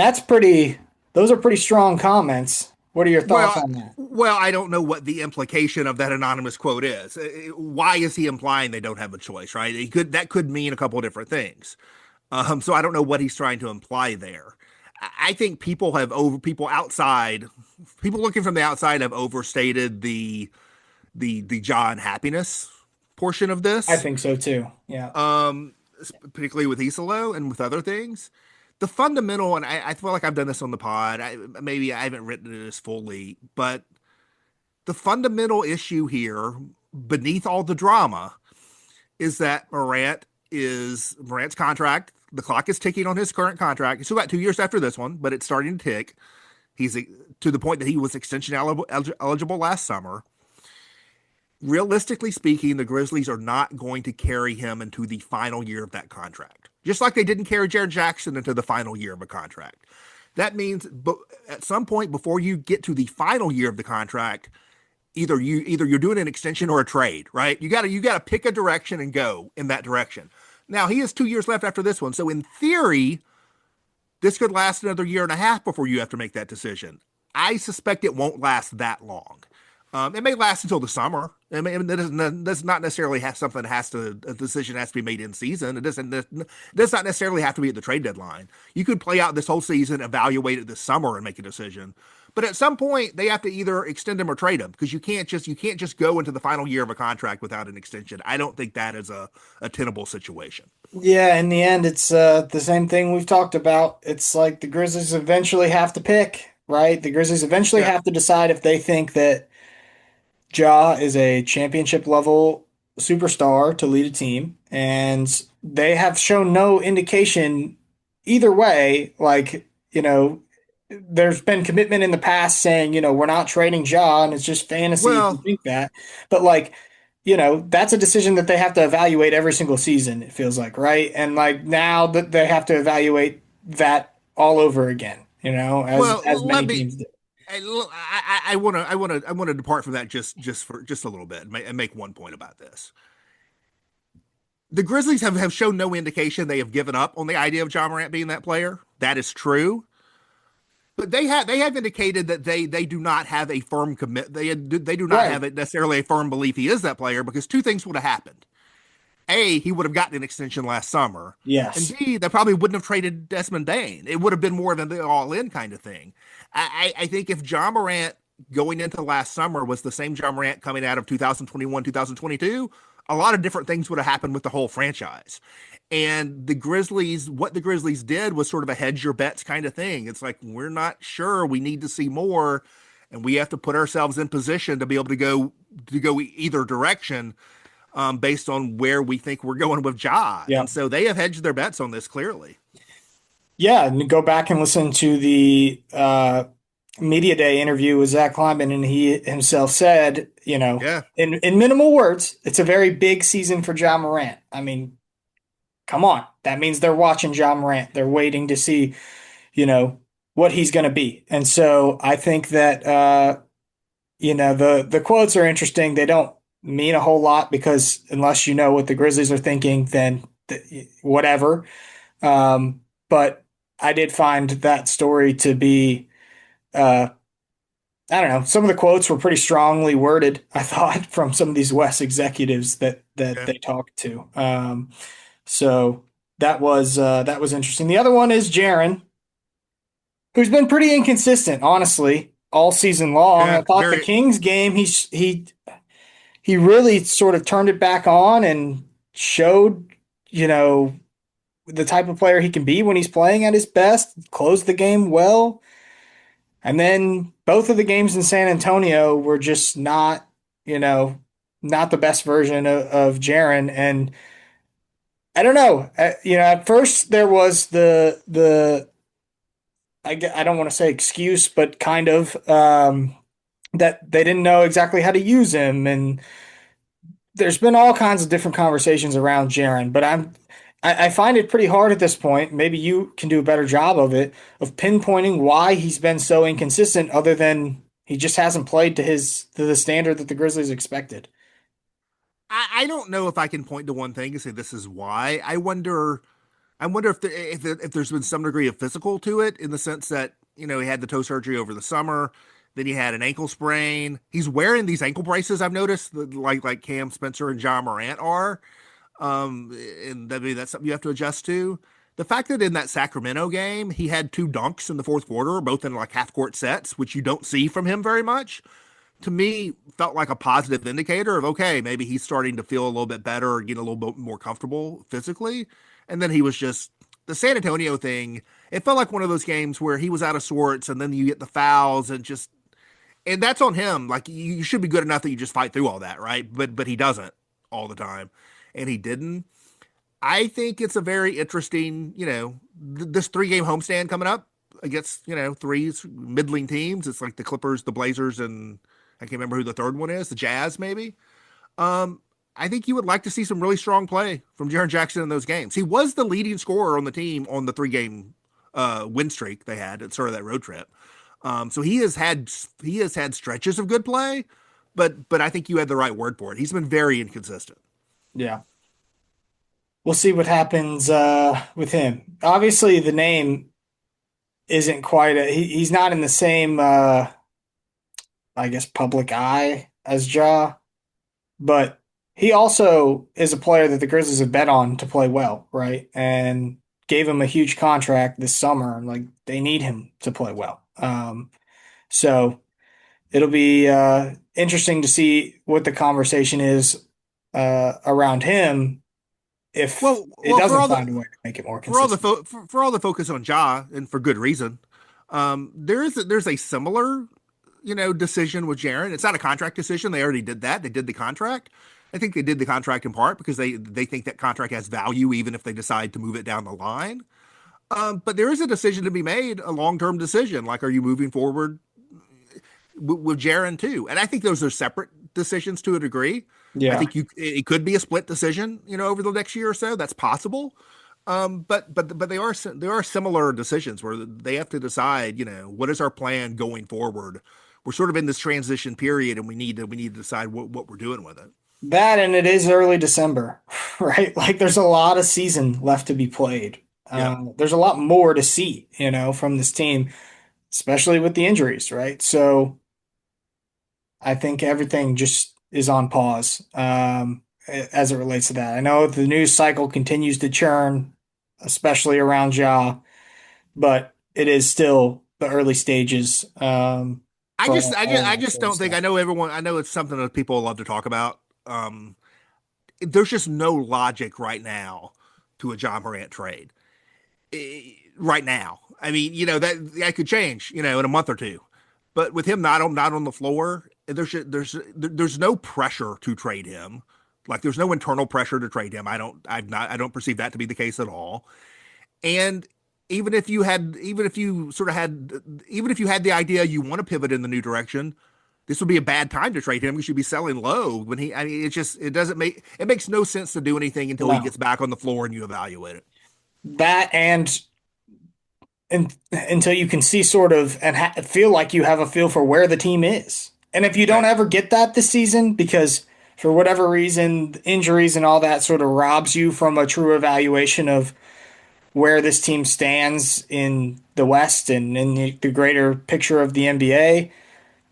those are pretty strong comments. What are your thoughts Well, on that? well, I don't know what the implication of that anonymous quote is. Why is he implying they don't have a choice, right? That could mean a couple of different things. So I don't know what he's trying to imply there. I think people outside, people looking from the outside have overstated the John happiness portion of I this. think so too. Yeah. Um, Particularly with Isolo and with other things. The fundamental, and I feel like I've done this on the pod. Maybe I haven't written it as fully, but the fundamental issue here, beneath all the drama, is that Morant's contract. The clock is ticking on his current contract. He's still got 2 years after this one, but it's starting to tick. He's to the point that he was extension eligible last summer. Realistically speaking, the Grizzlies are not going to carry him into the final year of that contract, just like they didn't carry Jared Jackson into the final year of a contract. That means, but at some point before you get to the final year of the contract, either you're doing an extension or a trade, right? You got to pick a direction and go in that direction. Now he has 2 years left after this one, so in theory, this could last another year and a half before you have to make that decision. I suspect it won't last that long. It may last until the summer. That's not necessarily something that a decision has to be made in season. It does not necessarily have to be at the trade deadline. You could play out this whole season, evaluate it this summer, and make a decision. But at some point, they have to either extend him or trade him because you can't just go into the final year of a contract without an extension. I don't think that is a tenable situation. Yeah, in the end, it's the same thing we've talked about. It's like the Grizzlies eventually have to pick, right? The Grizzlies eventually Yeah. have to decide if they think that Ja is a championship level superstar to lead a team, and they have shown no indication either way. Like, there's been commitment in the past saying, we're not trading Ja, and it's just fantasy if you Well, think that. But like, that's a decision that they have to evaluate every single season, it feels like, right? And like now that they have to evaluate that all over again, as let many me. teams do. I want to depart from that just a little bit and make one point about this. The Grizzlies have shown no indication they have given up on the idea of John Morant being that player. That is true. But they have indicated that they do not have a firm commit. They do not Right. have necessarily a firm belief he is that player because two things would have happened. A, he would have gotten an extension last summer. And Yes. B, they probably wouldn't have traded Desmond Bane. It would have been more of an all-in kind of thing. I think if John Morant going into last summer was the same John Morant coming out of 2021, 2022, a lot of different things would have happened with the whole franchise. And what the Grizzlies did was sort of a hedge your bets kind of thing. It's like, we're not sure. We need to see more. And we have to put ourselves in position to be able to go either direction based on where we think we're going with Ja. Yeah. And so they have hedged their bets on this clearly. Yeah, and go back and listen to the media day interview with Zach Kleiman, and he himself said, Yeah. in minimal words, it's a very big season for Ja Morant. I mean, come on. That means they're watching Ja Morant. They're waiting to see, what he's going to be. And so I think that, the quotes are interesting. They don't mean a whole lot because unless you know what the Grizzlies are thinking, then whatever. But I did find that story to be, I don't know. Some of the quotes were pretty strongly worded, I thought, from some of these West executives that Yeah. they talked to. So that was interesting. The other one is Jaron, who's been pretty inconsistent, honestly, all season long. I Yeah, thought the very. Kings game, he really sort of turned it back on and showed, you know, the type of player he can be when he's playing at his best, closed the game well. And then both of the games in San Antonio were just not, you know, not the best version of Jaron. And I don't know, at first there was I don't want to say excuse, but kind of that they didn't know exactly how to use him, and there's been all kinds of different conversations around Jaron, but I find it pretty hard at this point. Maybe you can do a better job of it, of pinpointing why he's been so inconsistent, other than he just hasn't played to the standard that the Grizzlies expected. I don't know if I can point to one thing and say this is why. I wonder if there's been some degree of physical to it in the sense that he had the toe surgery over the summer, then he had an ankle sprain. He's wearing these ankle braces. I've noticed, like Cam Spencer and John Morant are, and maybe that's something you have to adjust to. The fact that in that Sacramento game he had two dunks in the fourth quarter, both in like half court sets, which you don't see from him very much, to me felt like a positive indicator of okay, maybe he's starting to feel a little bit better, get a little bit more comfortable physically. And then he was just the San Antonio thing. It felt like one of those games where he was out of sorts, and then you get the fouls and that's on him. Like you should be good enough that you just fight through all that, right? But he doesn't all the time, and he didn't. I think it's a very interesting, this 3 game homestand coming up against, three middling teams. It's like the Clippers, the Blazers, and I can't remember who the third one is, the Jazz, maybe. Um, I think you would like to see some really strong play from Jaren Jackson in those games. He was the leading scorer on the team on the 3 game win streak they had at sort of that road trip. So he has had stretches of good play, but I think you had the right word for it. He's been very inconsistent. Yeah. We'll see what happens with him. Obviously, the name isn't quite he's not in the same I guess public eye as Ja, but he also is a player that the Grizzlies have bet on to play well, right? And gave him a huge contract this summer. Like they need him to play well. So it'll be interesting to see what the conversation is around him if it Well, for doesn't all find a the way to make it more for all the consistent. for all the focus on Ja, and for good reason, there's a similar decision with Jaron. It's not a contract decision. They already did that. They did the contract. I think they did the contract in part because they think that contract has value even if they decide to move it down the line. But there is a decision to be made, a long term decision. Like, are you moving forward with Jaron too? And I think those are separate decisions to a degree. I Yeah. think it could be a split decision, over the next year or so. That's possible. But they are similar decisions where they have to decide, what is our plan going forward. We're sort of in this transition period, and we need to decide what we're doing with it. That and it is early December, right? Like there's a lot of season left to be played. Yeah. There's a lot more to see, from this team, especially with the injuries, right? So I think everything just is on pause as it relates to that. I know the news cycle continues to churn, especially around Ja, but it is still the early stages I for just, I all just, of I that just sort of don't think. stuff. I know everyone. I know it's something that people love to talk about. There's just no logic right now to a John Morant trade. Right now, I mean, that could change, in a month or two. But with him not on the floor, there's no pressure to trade him. Like there's no internal pressure to trade him. I don't perceive that to be the case at all. And even if you had the idea you want to pivot in the new direction, this would be a bad time to trade him. We should be selling low when I mean, it makes no sense to do anything until he No, gets back on the floor and you evaluate it. that and until you can see sort of and feel like you have a feel for where the team is. And if you don't Right. ever get that this season, because for whatever reason, injuries and all that sort of robs you from a true evaluation of where this team stands in the West and in the greater picture of the NBA,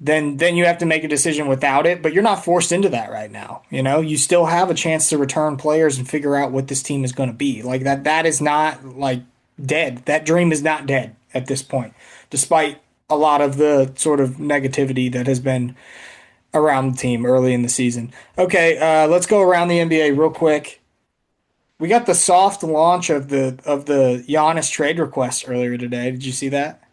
then you have to make a decision without it. But you're not forced into that right now. You still have a chance to return players and figure out what this team is going to be. Like that is not like dead. That dream is not dead at this point, despite a lot of the sort of negativity that has been around the team early in the season. Okay, let's go around the NBA real quick. We got the soft launch of the Giannis trade request earlier today. Did you see that?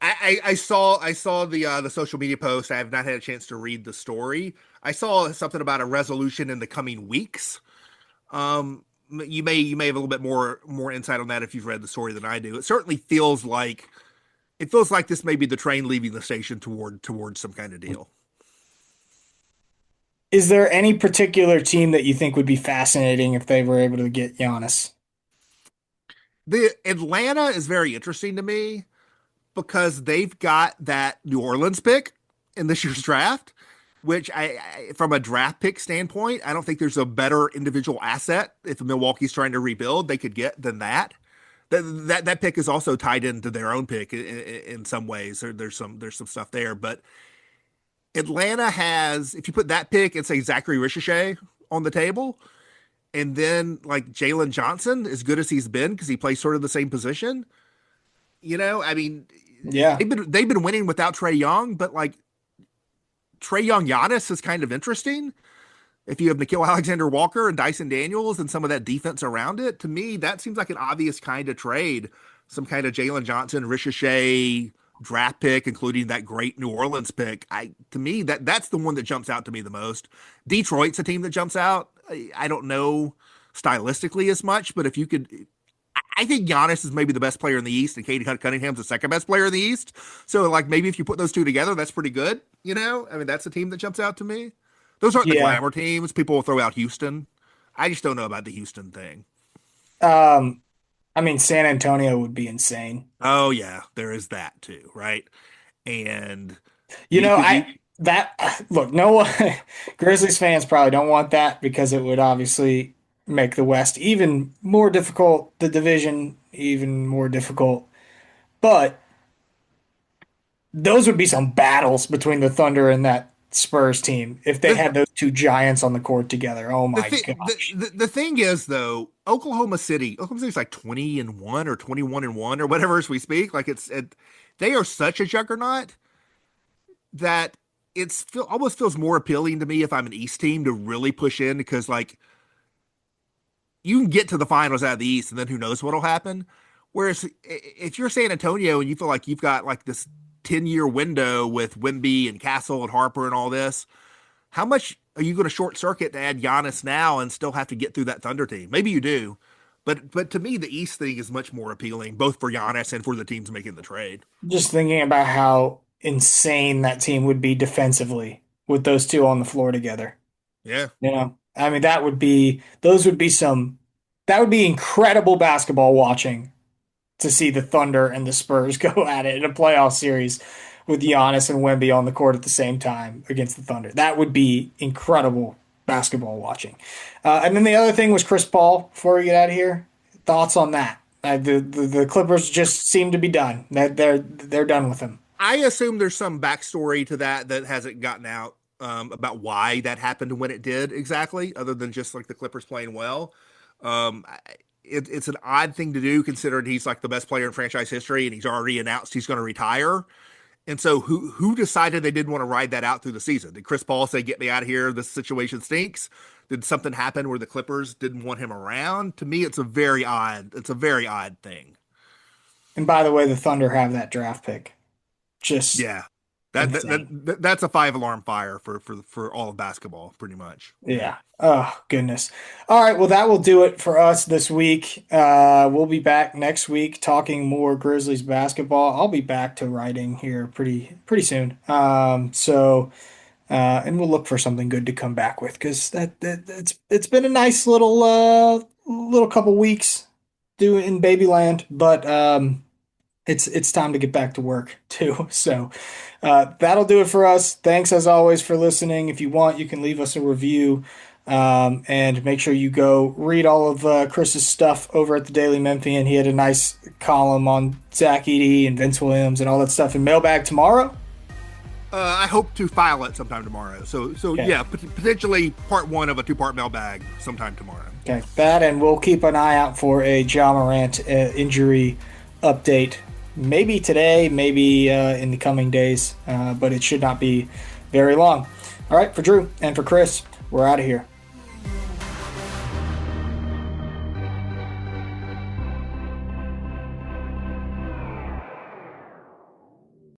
I saw the social media post. I have not had a chance to read the story. I saw something about a resolution in the coming weeks. You may have a little bit more insight on that if you've read the story than I do. It certainly feels like this may be the train leaving the station toward some kind of deal. Is there any particular team that you think would be fascinating if they were able to get Giannis? The Atlanta is very interesting to me because they've got that New Orleans pick in this year's draft, which I from a draft pick standpoint, I don't think there's a better individual asset if Milwaukee's trying to rebuild they could get than that. That pick is also tied into their own pick in some ways. There's some stuff there, but Atlanta has, if you put that pick and say Zachary Ricochet on the table, and then like Jalen Johnson, as good as he's been because he plays sort of the same position, I mean, yeah, they've been winning without Trae Young, but like Trae Young Giannis is kind of interesting. If you have Nickeil Alexander-Walker and Dyson Daniels and some of that defense around it, to me, that seems like an obvious kind of trade. Some kind of Jalen Johnson, Ricochet draft pick, including that great New Orleans pick. To me, that's the one that jumps out to me the most. Detroit's a team that jumps out. I don't know stylistically as much, but if you could, I think Giannis is maybe the best player in the East, and Cade Cunningham's the second best player in the East. So, like, maybe if you put those two together, that's pretty good. I mean, that's a team that jumps out to me. Those aren't the glamour teams. People will throw out Houston. I just don't know about the Houston thing. I mean, San Antonio would be insane. Oh yeah, there is that too, right? And look, no one, Grizzlies fans probably don't want that because it would obviously make the West even more difficult, the division even more difficult. But those would be some battles between the Thunder and that Spurs team if they had those two giants on the court together. Oh my gosh. The thing is though, Oklahoma City's like 20-1 or 21-1 or whatever as we speak. Like they are such a juggernaut that almost feels more appealing to me if I'm an East team to really push in because like you can get to the finals out of the East and then who knows what'll happen. Whereas if you're San Antonio and you feel like you've got like this 10-year window with Wemby and Castle and Harper and all this, how much are you going to short circuit to add Giannis now and still have to get through that Thunder team? Maybe you do, but to me, the East thing is much more appealing, both for Giannis and for the teams making the trade. Just thinking about how insane that team would be defensively with those two on the floor together. Yeah. I mean, that would be incredible basketball watching to see the Thunder and the Spurs go at it in a playoff series with Giannis and Wemby on the court at the same time against the Thunder. That would be incredible basketball watching. And then the other thing was Chris Paul. Before we get out of here, thoughts on that? The Clippers just seem to be done. They're done with him. I assume there's some backstory to that hasn't gotten out about why that happened and when it did exactly, other than just like the Clippers playing well. It's an odd thing to do considering he's like the best player in franchise history and he's already announced he's going to retire. And so who decided they didn't want to ride that out through the season? Did Chris Paul say, get me out of here, this situation stinks? Did something happen where the Clippers didn't want him around? To me, it's a very odd thing. And by the way, the Thunder have that draft pick. Just yeah. That's a 5-alarm fire for all of basketball, pretty much. Yeah. Oh, goodness. All right. Well, that will do it for us this week. We'll be back next week talking more Grizzlies basketball. I'll be back to writing here pretty soon. And we'll look for something good to come back with because it's been a nice little couple weeks in Babyland, but it's time to get back to work too. So that'll do it for us. Thanks as always for listening. If you want, you can leave us a review and make sure you go read all of Chris's stuff over at the Daily Memphian. He had a nice column on Zach Edey and Vince Williams and all that stuff in Mailbag tomorrow. I hope to file it sometime tomorrow. So Okay. yeah, potentially part 1 of a 2-part mailbag sometime tomorrow. Okay, that, and we'll keep an eye out for a Ja Morant injury update. Maybe today, maybe in the coming days, but it should not be very long. All right, for Drew and for Chris, we're out of here.